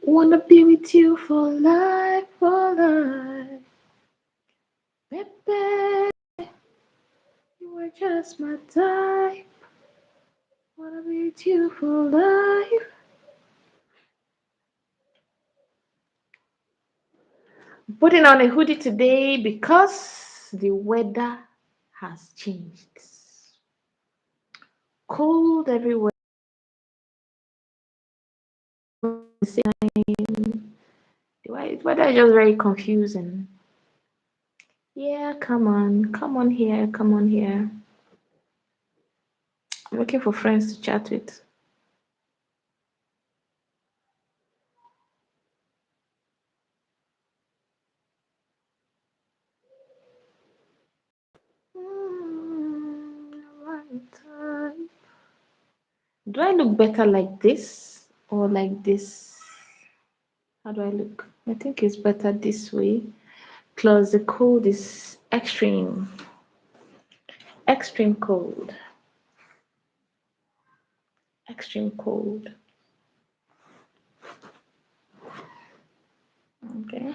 wanna be with you for life, for life. Baby, you are just my type. Wanna be with you for life. Putting on a hoodie today because the weather has changed. Cold everywhere. The weather is just very confusing. Yeah, come on here, come on here. I'm looking for friends to chat with. Right time. Do I look better like this or like this? How do I look? I think it's better this way. Plus the cold is extreme. Extreme cold. Extreme cold. Okay.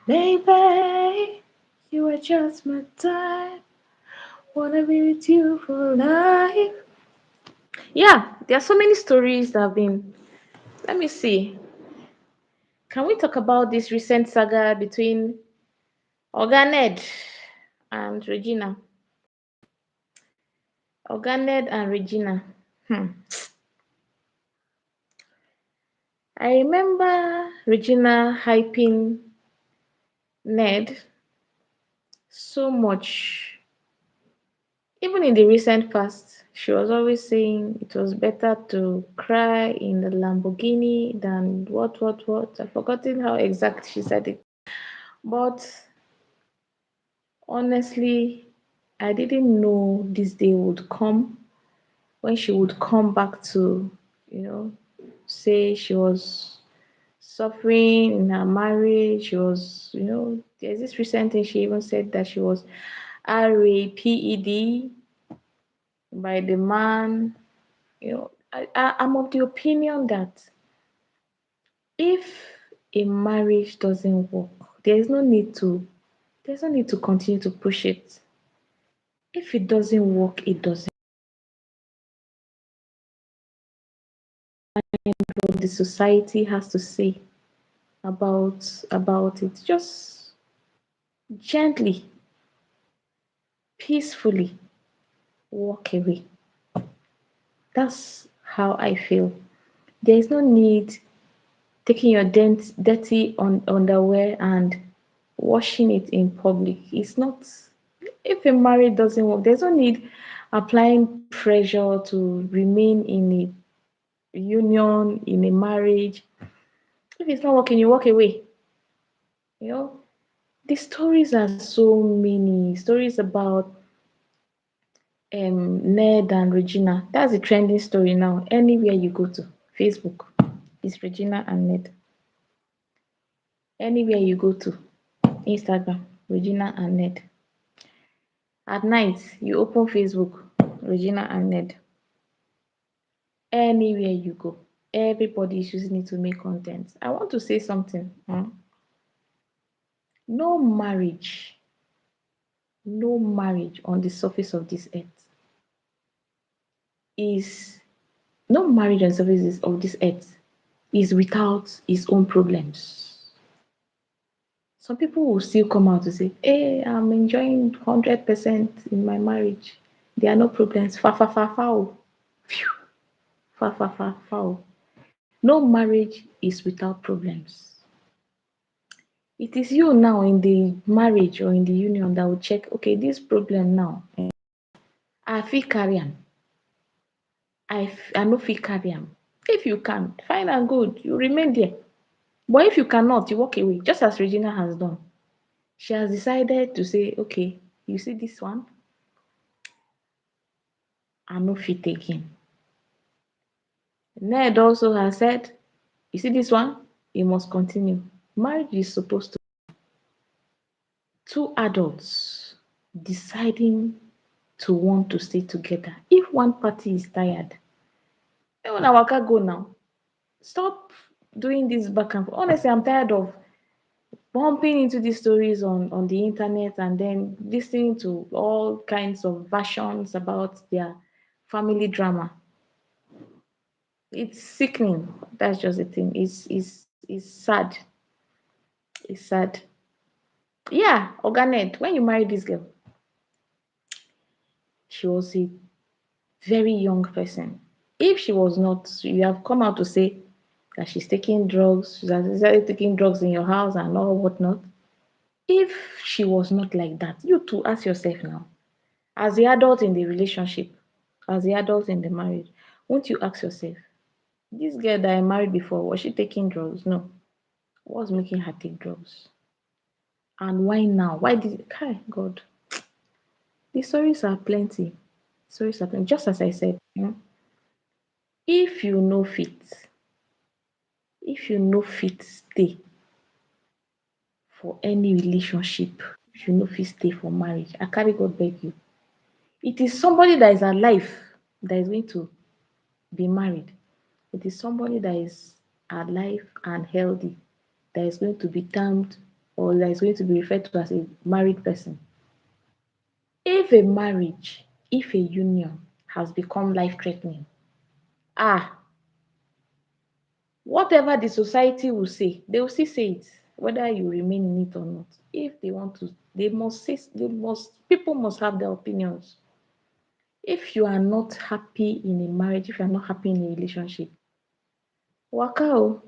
Baby, you are just my type. Wanna be with you for life. Yeah, there are so many stories that have been. Let me see. Can we talk about this recent saga between Oganed and Regina? Oganed and Regina. Hmm. I remember Regina hyping Ned so much. Even in the recent past, she was always saying it was better to cry in the Lamborghini than what. I've forgotten how exact she said it. But honestly, I didn't know this day would come when she would come back to, you know, say she was suffering in her marriage. She was, there's this recent thing she even said that she was raped by the man. I'm of the opinion that if a marriage doesn't work, there's no need to continue to push it. If it doesn't work, it doesn't. What the society has to say about it. Just gently, peacefully walk away. That's how I feel. There is no need taking your dirty underwear and washing it in public. It's not. If a marriage doesn't work, there's no need applying pressure to remain in a union, in a marriage. If it's not working, you walk away. You know, the stories are so many. Stories about Ned and Regina. That's a trending story now. Anywhere you go to, Facebook, it's Regina and Ned. Anywhere you go to, Instagram, Regina and Ned. At night, you open Facebook, Regina and Ned. Anywhere you go, everybody is using it to make content. I want to say something. No marriage, no marriage on the surface of this earth is no marriage on the surface of this earth is without its own problems. Some people will still come out to say, hey, I'm enjoying 100% in my marriage. There are no problems. Fa fa fa foul. Phew. Fa fa fa foul. No marriage is without problems. It is you now in the marriage or in the union that will check, okay, this problem now, I fit carry am. I no fit carry am. If you can, fine and good, you remain there. But if you cannot, you walk away, just as Regina has done. She has decided to say, okay, you see this one, I no fit again. Ned also has said, you see this one, you must continue. Marriage is supposed to two adults. deciding to want to stay together. If one party is tired, make una waka go now. Stop doing this back and forth. Honestly, I'm tired of bumping into these stories on the internet and then listening to all kinds of versions about their family drama. It's sickening. That's just the thing. It's sad. It's sad. Yeah, Organet, when you married this girl, she was a very young person. If she was not, you have come out to say that she's taking drugs, she's actually taking drugs in your house and all whatnot. If she was not like that, you too ask yourself now, as the adult in the relationship, as the adult in the marriage, won't you ask yourself, this girl that I married before, was she taking drugs? No. What's making her take drugs? And why now? Why did Kai God? The stories are plenty. Stories are plenty. Just as I said, if you know fit, if you know fit stay for any relationship, if you know fit stay for marriage, I carry God beg you. It is somebody that is alive that is going to be married. It is somebody that is alive and healthy that is going to be termed or that is going to be referred to as a married person. If a marriage, if a union has become life threatening, ah, whatever the society will say, they will still say it, whether you remain in it or not. If they want to, they must say, people must have their opinions. If you are not happy in a marriage, if you are not happy in a relationship, waka oh,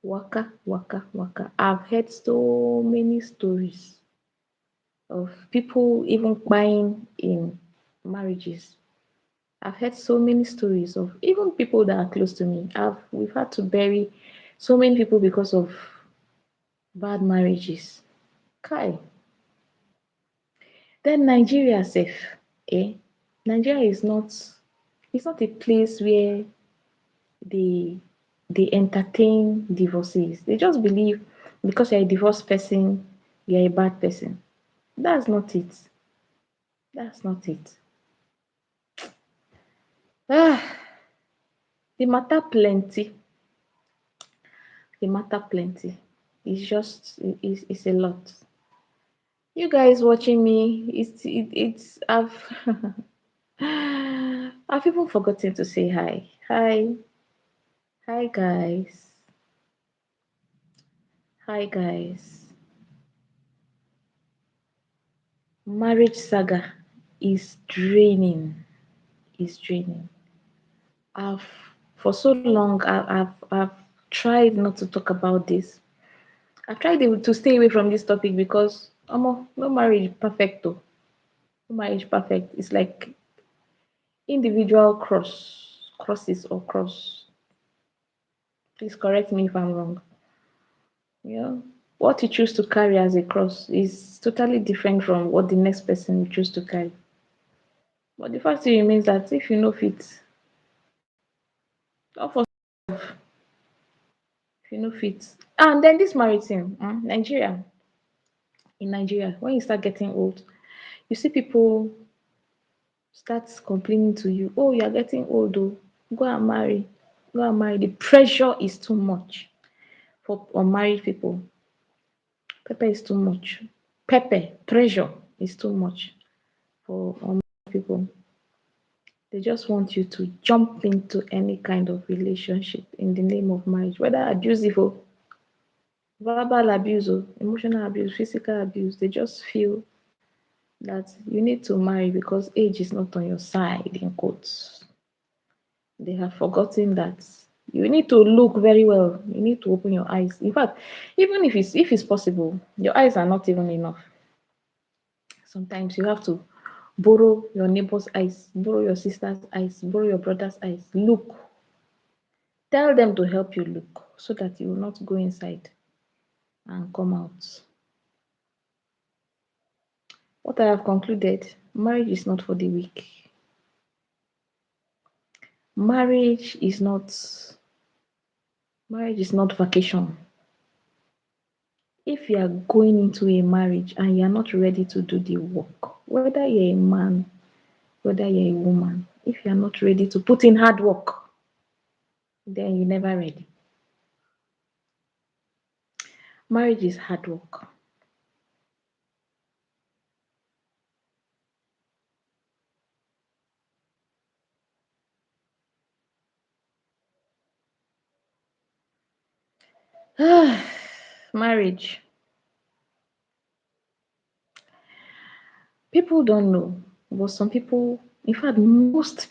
waka, waka, waka. I've heard so many stories of people even buying in marriages. I've heard so many stories of even people that are close to me. We've had to bury so many people because of bad marriages. Kai. Then Nigeria safe. Eh? Nigeria is not it's not a place where they they entertain divorcees. They just believe because you're a divorced person, you're a bad person. That's not it. That's not it. Ah, the matter plenty. The matter plenty. It's a lot. You guys watching me, it's I've even forgotten to say hi. Hi. Hi guys. Hi guys. Marriage saga is draining. Is draining. I've for so long I've tried not to talk about this. I've tried to stay away from this topic because no marriage perfect though. No marriage perfect. It's like individual crosses or cross. Please correct me if I'm wrong. Yeah. What you choose to carry as a cross is totally different from what the next person will choose to carry. But the fact still remains that if you know fit, don't force if you know fit. And then this married thing, Nigeria, in Nigeria, when you start getting old, you see people start complaining to you, oh, you're getting old, oh, go and marry. Go and marry. The pressure is too much for unmarried people. Pepper is too much. Pepper, pressure is too much for unmarried people. They just want you to jump into any kind of relationship in the name of marriage, whether abusive or verbal abuse or emotional abuse, physical abuse. They just feel that you need to marry because age is not on your side, in quotes. They have forgotten that you need to look very well. You need to open your eyes. In fact, even if it's possible, your eyes are not even enough. Sometimes you have to borrow your neighbor's eyes, borrow your sister's eyes, borrow your brother's eyes. Look. Tell them to help you look so that you will not go inside and come out. What I have concluded, marriage is not for the weak. Marriage is not marriage is not vacation. If you are going into a marriage and you are not ready to do the work, Whether you're a man, whether you're a woman, if you're not ready to put in hard work, then you're never ready. Marriage is hard work. Marriage. People don't know, but some people, in fact, most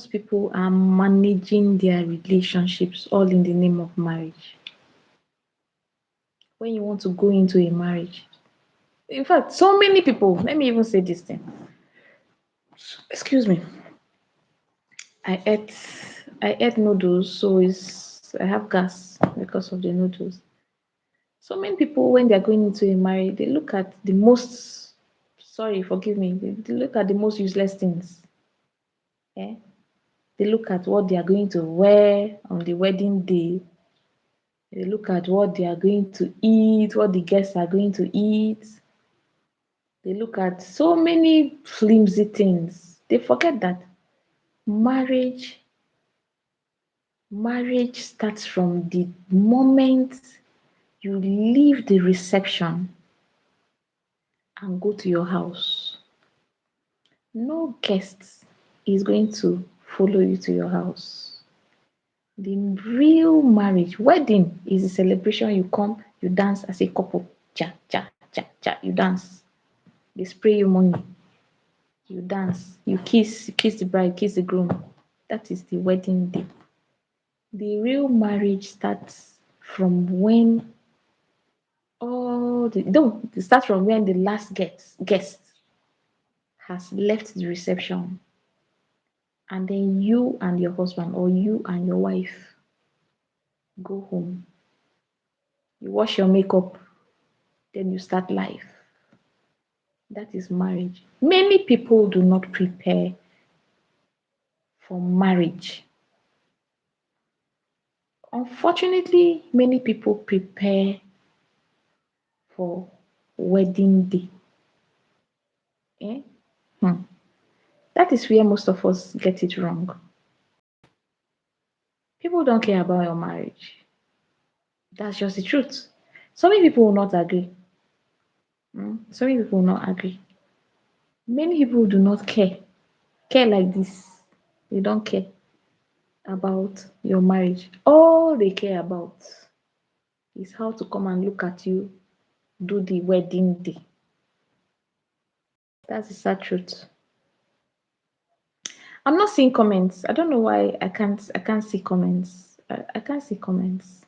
people are managing their relationships all in the name of marriage. When you want to go into a marriage, in fact, so many people, let me even say this thing. Excuse me. I ate I ate noodles, so it's I have gas because of the noodles. So many people, when they're going into a marriage, they look at the most, sorry, forgive me, they look at the most useless things. Eh? They look at what they are going to wear on the wedding day. They look at what they are going to eat, what the guests are going to eat. They look at so many flimsy things. They forget that marriage marriage starts from the moment you leave the reception and go to your house. No guest is going to follow you to your house. The real marriage, wedding, is a celebration. You come, you dance as a couple. Cha, cha, cha, cha, you dance. They spray you money. You dance. You kiss the bride, kiss the groom. That is the wedding day. The real marriage starts from when it starts from when the last guest has left the reception, and then you and your husband or you and your wife go home. You wash your makeup, then you start life. That is marriage. Many people do not prepare for marriage. Unfortunately, many people prepare for wedding day. Eh? Hmm. That is where most of us get it wrong. People don't care about your marriage. That's just the truth. So many people will not agree. So many people will not agree. Many people do not care like this. They don't care about your marriage. All they care about is how to come and look at you do the wedding day. That's the sad truth. I'm not seeing comments. I don't know why I can't see comments. I can't see comments.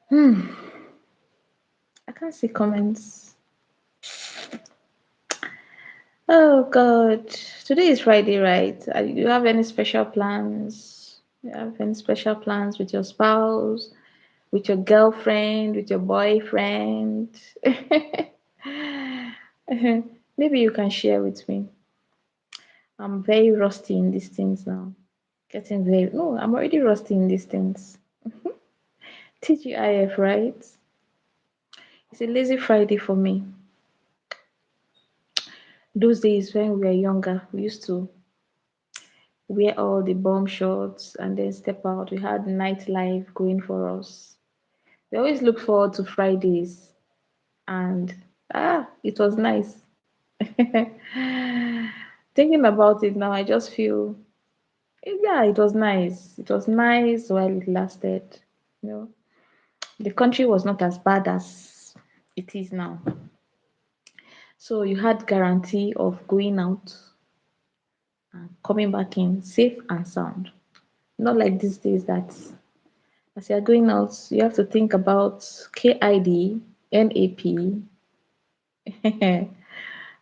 Hmm. I can't see comments. Oh God. Today is Friday, right? Do you have any special plans? You have any special plans with your spouse, with your girlfriend, with your boyfriend? Maybe you can share with me. I'm very rusty in these things now. Getting very no, I'm already rusty in these things. TGIF, right? It's a lazy Friday for me. Those days when we were younger, we used to wear all the bomb shorts and then step out. We had nightlife going for us. We always look forward to Fridays, and it was nice. Thinking about it now, I just feel yeah, it was nice. It was nice while it lasted. You know, the country was not as bad as it is now. So you had guarantee of going out and coming back in safe and sound. Not like these days that as you're going out, you have to think about KID, NAP,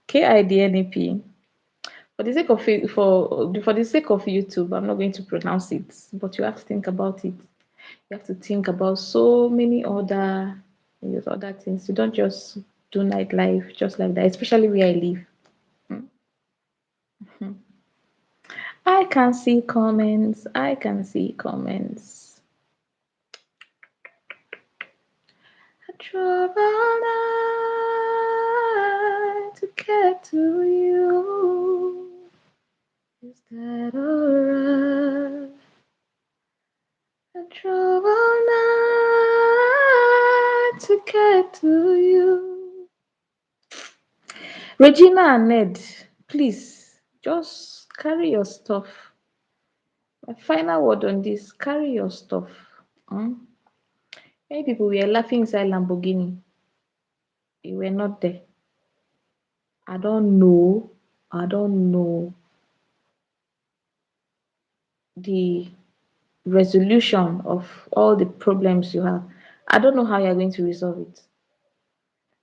KID, NAP. For the sake of for the sake of YouTube, I'm not going to pronounce it, but you have to think about it. You have to think about so many other things. You don't just do nightlife just like that, especially where I live. I can see comments. I can see comments. drove all night to get to you. Is that alright? I drove all night to get to you. Regina and Ned, please just carry your stuff. My final word on this, carry your stuff. Hmm? Many people were laughing inside Lamborghini. You were not there. I don't know. I don't know the resolution of all the problems you have. I don't know how you're going to resolve it.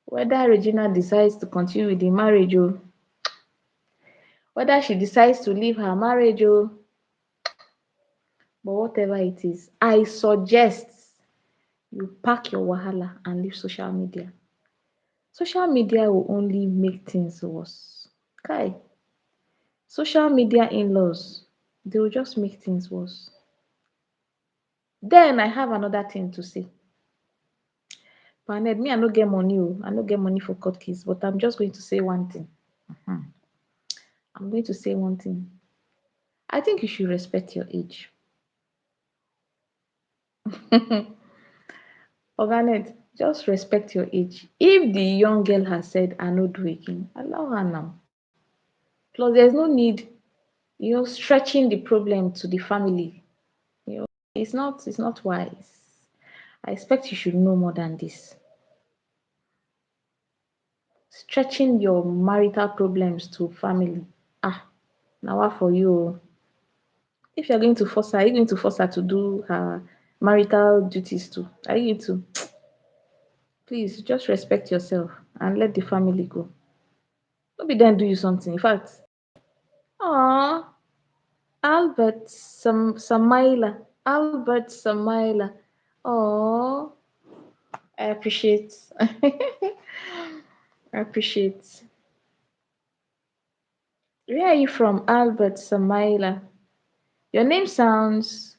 Whether Regina decides to continue with the marriage, or whether she decides to leave her marriage, or but whatever it is, I suggest you pack your wahala and leave social media. Social media will only make things worse. Kai, social media in-laws, they will just make things worse. Then I have another thing to say. Paned, me, I no get money. Oh. I no get money for court case, but I'm just going to say one thing. Mhm. I'm going to say one thing. I think you should respect your age. Oganet, just respect your age. If the young girl has said, I no do again, allow her now. Plus, there's no need, stretching the problem to the family. You know, it's not wise. I expect you should know more than this. Stretching your marital problems to family. Ah, now what for you? Oh. If you're going to force her, are you going to force her to do her marital duties too? Are you going to? Please just respect yourself and let the family go. Maybe then do you something. In fact, ah, Albert Samaila. Albert Samaila. Oh, I appreciate. I appreciate. Where are you from, Albert Samaila? Your name sounds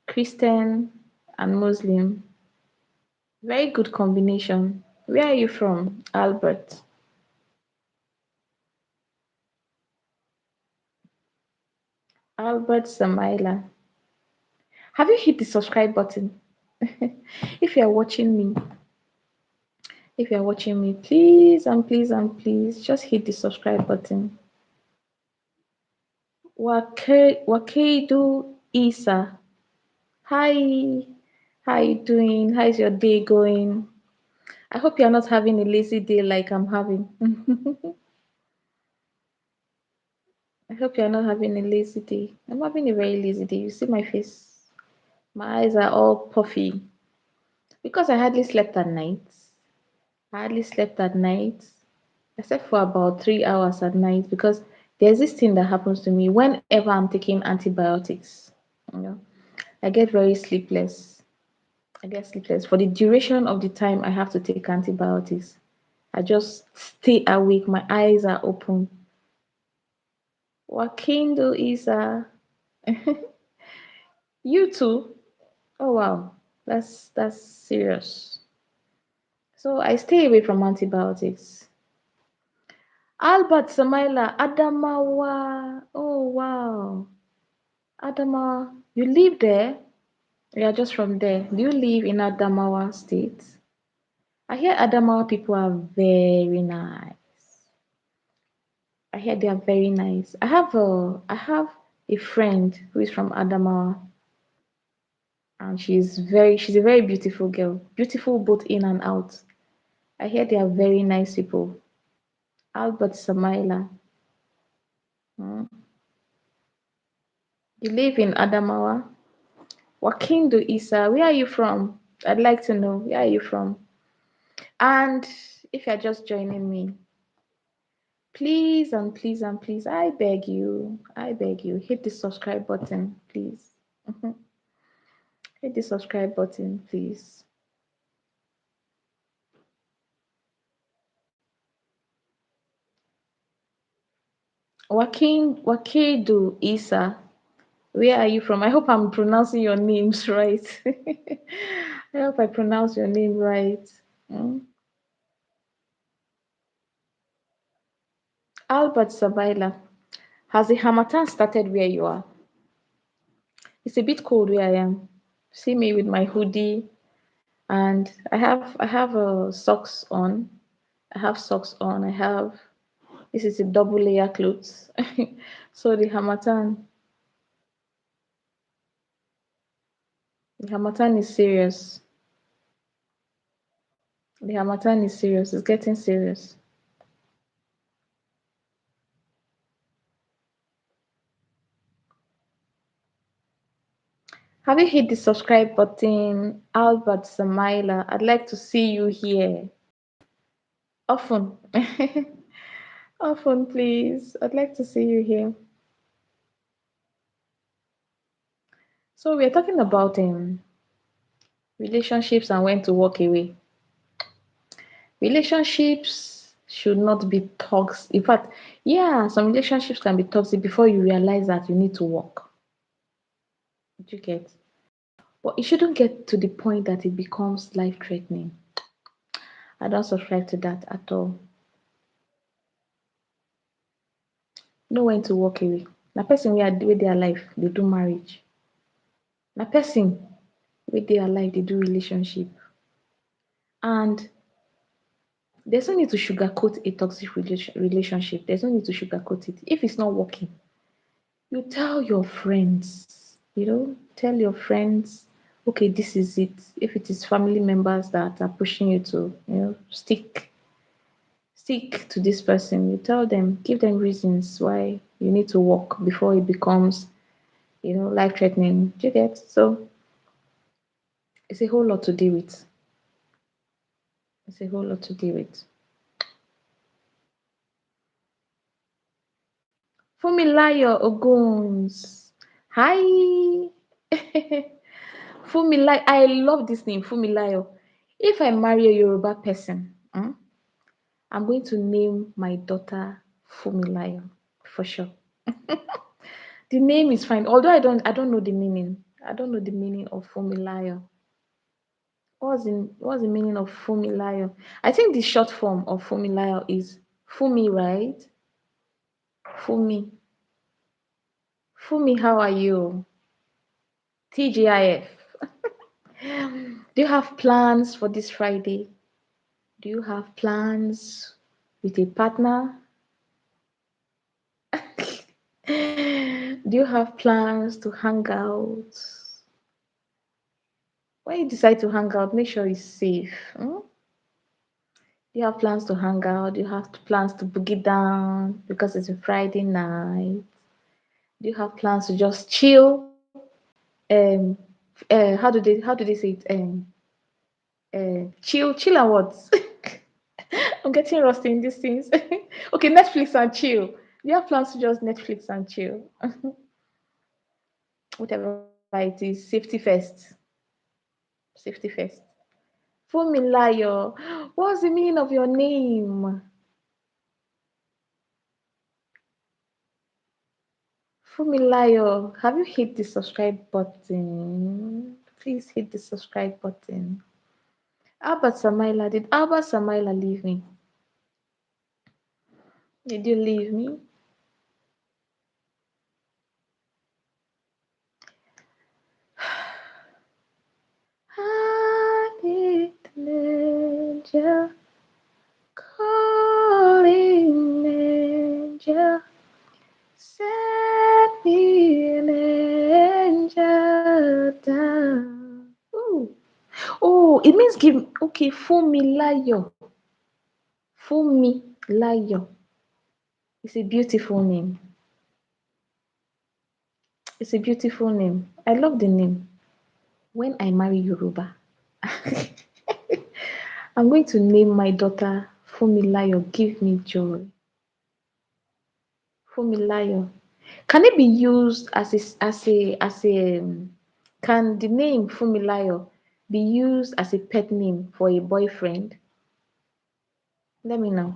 Christian and Muslim. Very good combination. Where are you from, Albert? Albert Samaila. Have you hit the subscribe button? if you're watching me, if you're watching me, please and please and please just hit the subscribe button. Wakedu Isa. Hi. How you doing? How's your day going? I hope you're not having a lazy day like I'm having. I hope you're not having a lazy day. I'm having a very lazy day. You see my face? My eyes are all puffy because I hardly slept at night. I hardly slept at night, except for about 3 hours at night because there's this thing that happens to me whenever I'm taking antibiotics. You know, I get very sleepless. I get sleepless for the duration of the time I have to take antibiotics. I just stay awake. My eyes are open. Wakindo is you too. Oh wow, that's serious. So I stay away from antibiotics. Albert Samaila, Adamawa. Oh wow, Adamawa. You live there? You're just from there. Do you live in Adamawa State? I hear Adamawa people are very nice. I hear they are very nice. I have a friend who is from Adamawa, and she's a very beautiful girl. Beautiful both in and out. I hear they are very nice people. Albert Samaila. Hmm. You live in Adamawa? Wakindo Isa, where are you from? I'd like to know. Where are you from? And if you're just joining me, please and please and please, I beg you, hit the subscribe button, please. Mhm. Hit the subscribe button, please. Wakindo Isa, where are you from? I hope I'm pronouncing your names right. I hope I pronounce your name right. Mm. Albert Sabaila, has the Hamatan started where you are? It's a bit cold where I am. See me with my hoodie, and I have socks on. I have socks on. I have this is a double layer clothes. So the Hamatan is serious. The Hamatan is serious. It's getting serious. Have you hit the subscribe button, Albert Samaila? I'd like to see you here often. Often, please. I'd like to see you here. So we're talking about relationships and when to walk away. Relationships should not be toxic. In fact, yeah, some relationships can be toxic before you realize that you need to walk. Do you get? But it shouldn't get to the point that it becomes life threatening. I don't subscribe to that at all. Know when to walk away. Na person wey dey alive dey do marriage. Na person wey dey alive dey do relationship. And there's no need to sugarcoat a toxic relationship. There's no need to sugarcoat it. If it's not working, you tell your friends, tell your friends, okay, this is it. If it is family members that are pushing you to, stick to this person, you tell them, give them reasons why you need to work before it becomes, life threatening. Do you get? So it's a whole lot to deal with. It's a whole lot to deal with. Fumilayo Oguns. Hi. Fumilayo. I love this name, Fumilayo. If I marry a Yoruba person, I'm going to name my daughter Fumilayo for sure. The name is fine, although I don't know the meaning. I don't know the meaning of Fumilayo. What's the meaning of Fumilayo? I think the short form of Fumilayo is Fumi, right? Fumi. Fumi, how are you? TGIF. Do you have plans for this Friday? Do you have plans with a partner? Do you have plans to hang out? When you decide to hang out, make sure it's safe. Do you have plans to hang out? Do you have plans to boogie down because it's a Friday night? Do you have plans to just chill? Um, how do they say it? Chill and what? I'm getting rusty in these things. Okay, Netflix and chill. Do you have plans to just Netflix and chill? Whatever it is, safety first. Safety first. Fumilayo, what's the meaning of your name? Fumilayo, have you hit the subscribe button? Please hit the subscribe button. Albert Samaila, did Albert Samaila leave me? Did you leave me? I need an angel, calling angel, send me an angel down. Ooh. Oh, it means give. Okay, Fumilayo. Fumilayo. It's a beautiful name. It's a beautiful name. I love the name. When I marry Yoruba, I'm going to name my daughter Fumilayo. Give me joy. Fumilayo. Can it be used can the name Fumilayo be used as a pet name for a boyfriend? Let me know.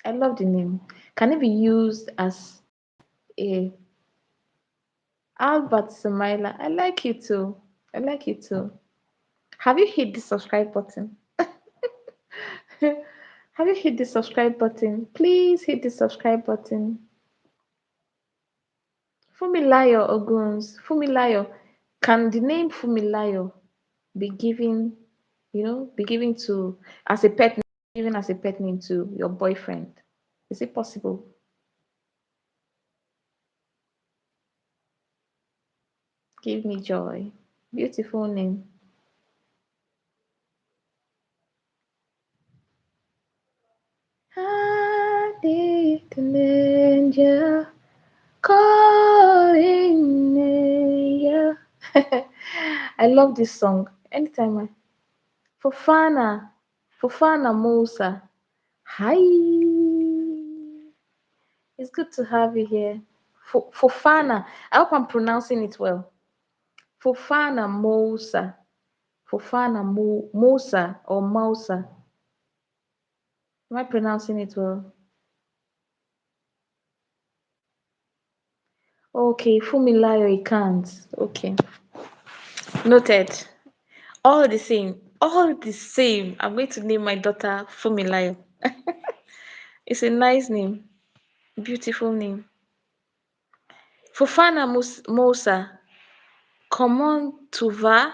I love the name. Can it be used as a Albert Samaila? I like you too. I like you too. Have you hit the subscribe button? Have you hit the subscribe button? Please hit the subscribe button. Fumilayo Oguns. Fumilayo. Can the name Fumilayo be given, be given to as a pet name, given as a pet name to your boyfriend? Is it possible? Give me joy. Beautiful name. I did an angel calling me. Yeah. I love this song. Anytime I Fofana, Fofana Musa. Hi. It's good to have you here. Fofana. I hope I'm pronouncing it well. Fofana Musa. Fofana Musa or Mausa. Am I pronouncing it well? Okay, Fumilayo, he can't. Okay. Noted. All the same, I'm going to name my daughter Fumilayo. It's a nice name, beautiful name. Fofana Musa, comment tu vas?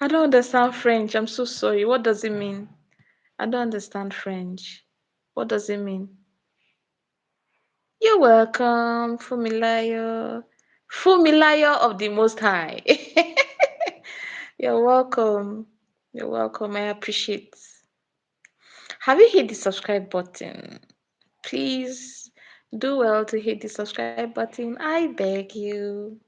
I don't understand French. I'm so sorry. What does it mean? I don't understand French. What does it mean? You're welcome, Fumilayo. Fumilayo of the Most High. You're welcome. You're welcome. I appreciate. Have you hit the subscribe button? Please do well to hit the subscribe button. I beg you.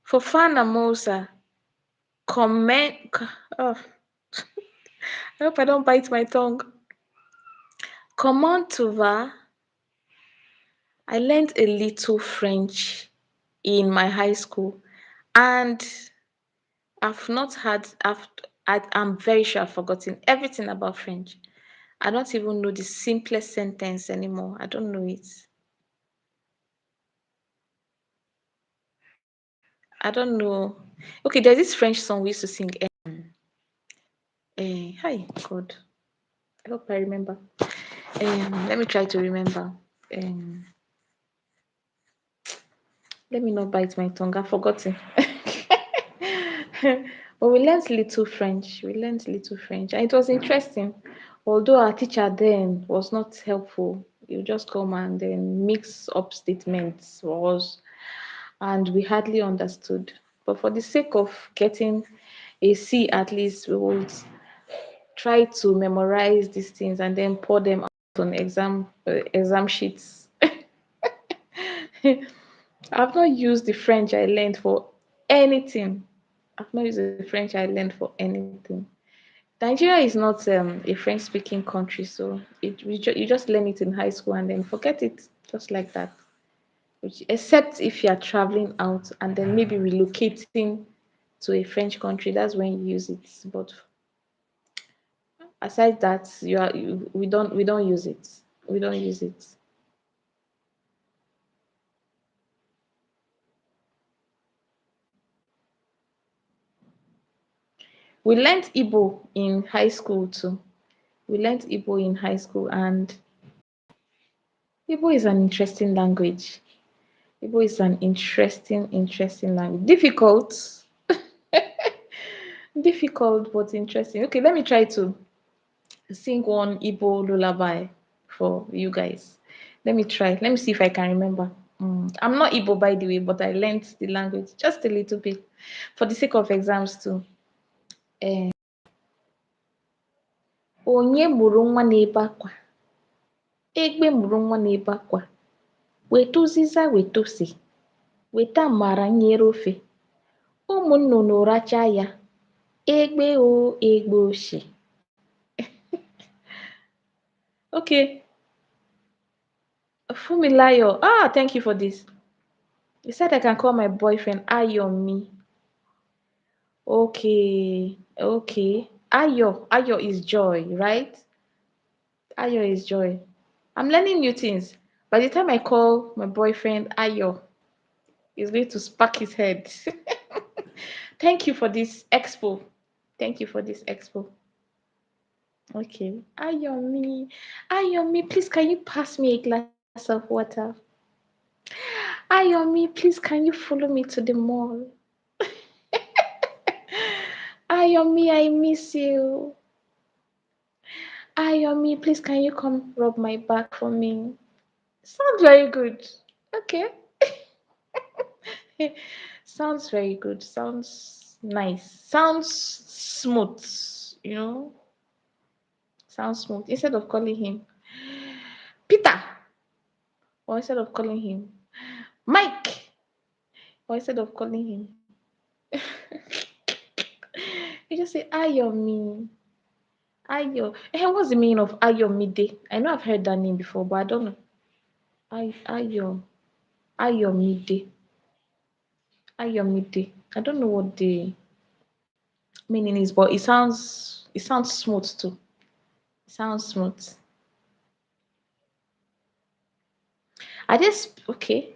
For Mosa, comment. Oh, I hope I don't bite my tongue. Comment tu vas? I learned a little French in my high school, and I've not had. I'm very sure I've forgotten everything about French. I don't even know the simplest sentence anymore. I don't know it. I don't know. Okay, there's this French song we used to sing. Hi, God. I hope I remember. Let me try to remember. Um, Let me not bite my tongue. I've forgotten. But we learned little French. We learned little French, and it was interesting. Although our teacher then was not helpful, you just come and then mix up statements for us, and we hardly understood. But for the sake of getting a C, at least we would try to memorize these things and then pour them out on exam sheets. I've not used the French I learned for anything. I've not used the French I learned for anything. Nigeria is not a French speaking country, so you just learn it in high school and then forget it just like that. Except if you are traveling out and then maybe relocating to a French country, that's when you use it. But aside that, we don't use it. We don't use it. We learned Igbo in high school too. We learned Igbo in high school, and Igbo is an interesting language. Igbo is an interesting language. Difficult, difficult, but interesting. Okay, let me try to sing one Igbo lullaby for you guys. Let me try. Let me see if I can remember. I'm not Igbo, by the way, but I learned the language just a little bit for the sake of exams too. Eh, Onye mụrụ nwa na-ebe akwa? Egbe mụrụ nwa na-ebe akwa. Weta ụzịza weta ose. Weta amara nyere ofe. Ụmụ nnụnụ rachaa ya. Egbe o egbe oshi. Okay, Fumilayo. Thank you for this. You said I can call my boyfriend Ayomi. Okay, okay. Ayo is joy, right? Ayo is joy. I'm learning new things. By the time I call my boyfriend Ayo, He's going to spark his head. Thank you for this expo. Thank you for this expo. Okay. Ayomi. Ayomi, please can you pass me a glass of water? Ayomi, please can you follow me to the mall? Ayomi, I miss you. Ayomi, please can you come rub my back for me? Sounds very good. Okay. Sounds very good. Sounds nice. Sounds smooth. You know, sounds smooth. Instead of calling him Peter, or instead of calling him Mike, or instead of calling him, you just say Ayomi. Ayo. Hey, what's the meaning of Ayomide? I know I've heard that name before, but I don't know. Ayo. Ayomide. Ayomide. I don't know what the meaning is, but it sounds smooth too. It sounds smooth. I just okay.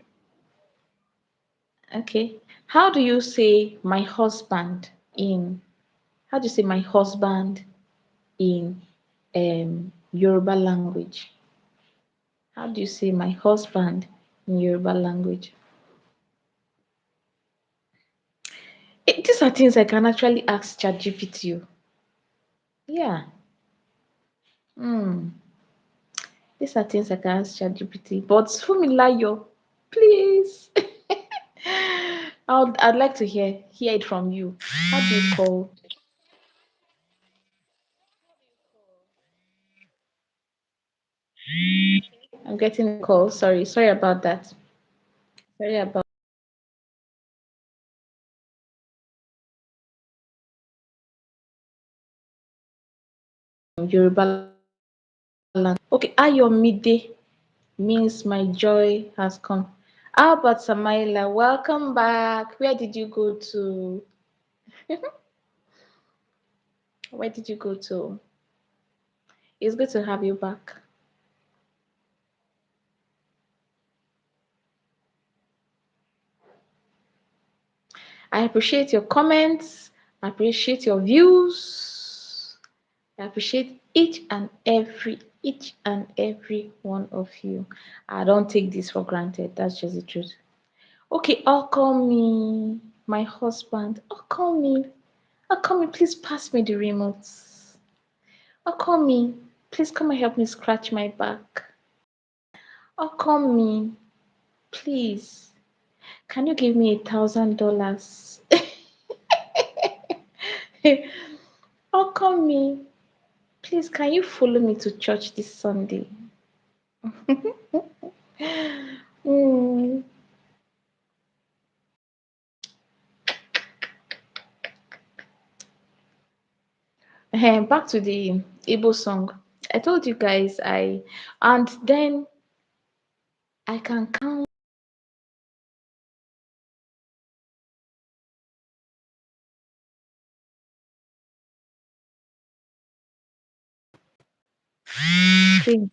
Okay. How do you say my husband in how do you say my husband in Yoruba language? How do you say my husband in Yoruba language? These are things I can actually ask ChatGPT. Yeah. Hmm. These are things I can ask ChatGPT. But Fumilayo, please. I'd like to hear it from you. How do you call? I'm getting a call. Sorry about that. Sorry about Yoruba land. Okay, Ayomide means my joy has come. How about Samaila? Welcome back. Where did you go to? Where did you go to? It's good to have you back. I appreciate your comments. I appreciate your views. I appreciate each and every one of you. I don't take this for granted. That's just the truth. Okay, call me, my husband. Call me. Call me. Please pass me the remote. Call me. Please come and help me scratch my back. Call me. Please. Can you give me $1,000? Call me. Please, can you follow me to church this Sunday? Mm. Back to the Igbo song. I told you guys and then I can count things.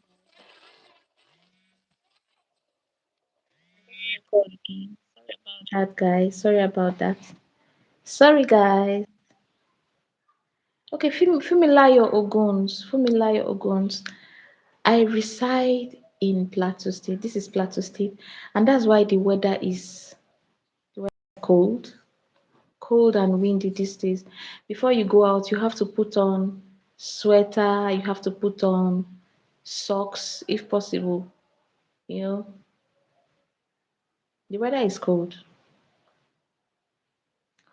That guys. Sorry about that. Sorry guys. Okay, Fumilayo Oguns. I reside in Plateau State. This is Plateau State, and that's why the weather is cold and windy these days. Before you go out, you have to put on sweater, you have to put on socks if possible. You know, the weather is cold.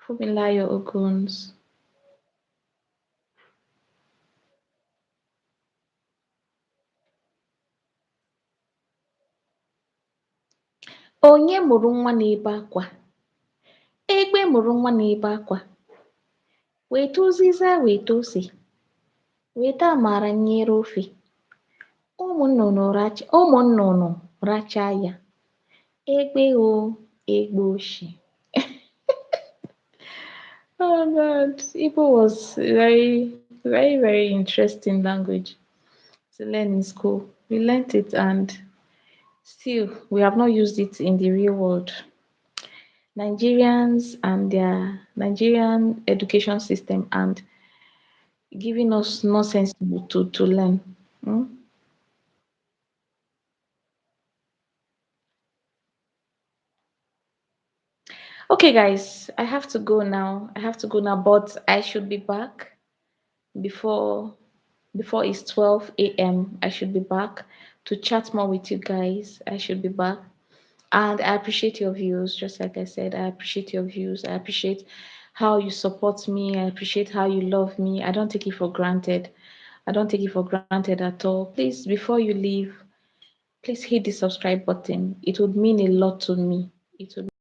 Fumilayo Oguns. Onye mụrụ nwa na-ebe akwa? Egbe mụrụ nwa na-ebe akwa. Weta ụzịza, weta ose, weta amara nyere ofe. Ụmụ nnụnụ rachaa ya. Egbe o, egbe oshi. Oh God, Igbo was very interesting language to learn in school. We learnt it and still we have not used it in the real world. Nigerians and their Nigerian education system and giving us nonsense to learn. Hmm? Okay, guys, I have to go now. I have to go now, but I should be back before before it's 12 a.m. I should be back to chat more with you guys. I should be back. And I appreciate your views, just like I said, I appreciate your views. I appreciate how you support me. I appreciate how you love me. I don't take it for granted. I don't take it for granted at all. Please, before you leave, please hit the subscribe button. It would mean a lot to me. It would